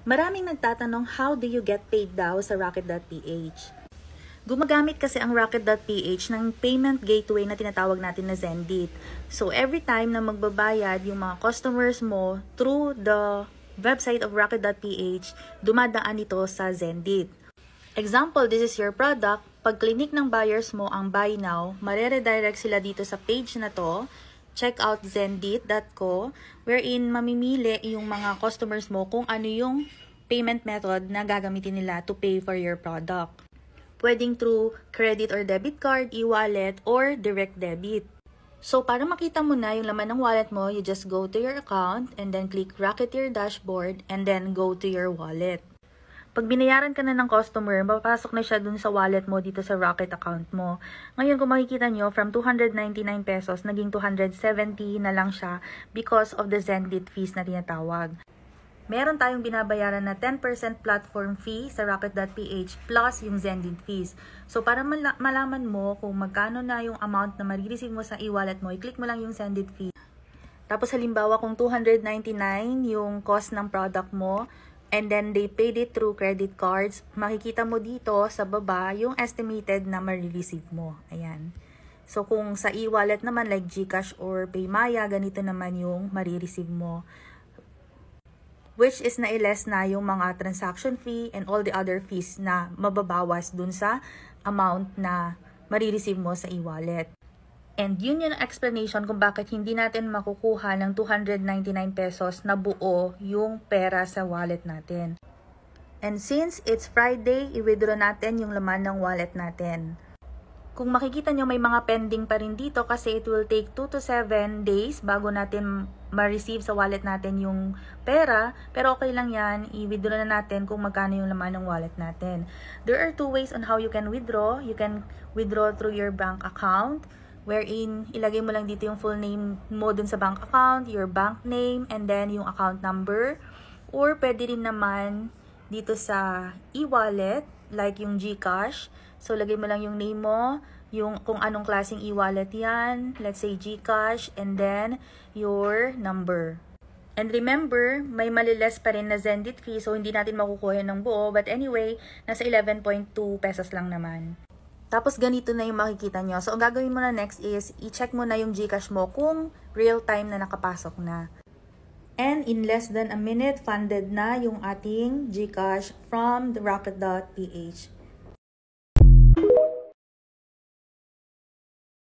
Maraming nagtatanong, how do you get paid daw sa Rocket.ph? Gumagamit kasi ang Rocket.ph ng payment gateway na tinatawag natin na Zendit. So, every time na magbabayad yung mga customers mo through the website of Rocket.ph, dumadaan ito sa Zendit. Example, this is your product. Pag clinic ng buyers mo ang buy now, mareredirect sila dito sa page na to, checkout.zendit.co, wherein mamimili yung mga customers mo kung ano yung payment method na gagamitin nila to pay for your product. Pwedeng through credit or debit card, e-wallet, or direct debit. So, para makita mo na yung laman ng wallet mo, you just go to your account and then click Rocketeer Dashboard and then go to your wallet. Pag binayaran ka na ng customer, mapapasok na siya dun sa wallet mo dito sa Rocket account mo. Ngayon, kung makikita nyo, from 299 pesos, naging 270 na lang siya because of the Zendit fees na tinatawag. Meron tayong binabayaran na 10% platform fee sa Rocket.ph plus yung Zendit fees. So, para malaman mo kung magkano na yung amount na marireceive mo sa e-wallet mo, i-click mo lang yung Zendit fee. Tapos, halimbawa, kung 299 yung cost ng product mo, and then they paid it through credit cards, makikita mo dito sa baba yung estimated na marireceive mo. Ayan. So, kung sa e-wallet naman like GCash or PayMaya, ganito naman yung marireceive mo. Which is na-less na yung mga transaction fee and all the other fees na mababawas dun sa amount na marireceive mo sa e-wallet. And yun yung explanation kung bakit hindi natin makukuha ng 299 pesos na buo yung pera sa wallet natin. And since it's Friday, i-withdraw natin yung laman ng wallet natin. Kung makikita nyo, may mga pending pa rin dito kasi it will take 2 to 7 days bago natin ma-receive sa wallet natin yung pera. Pero okay lang yan, i-withdraw na natin kung magkano yung laman ng wallet natin. There are two ways on how you can withdraw. You can withdraw through your bank account, wherein ilagay mo lang dito yung full name mo dun sa bank account, your bank name, and then yung account number. Or pwede rin naman dito sa e-wallet, like yung GCash. So, lagay mo lang yung name mo, yung kung anong klaseng e-wallet yan, let's say GCash, and then your number. And remember, may maliles pa rin na Zendit fee, so hindi natin makukuha ng buo. But anyway, nasa 11.2 pesos lang naman. Tapos ganito na yung makikita nyo. So, ang gagawin mo na next is, i-check mo na yung GCash mo kung real time na nakapasok na. And in less than a minute, funded na yung ating GCash from the Rocket.ph.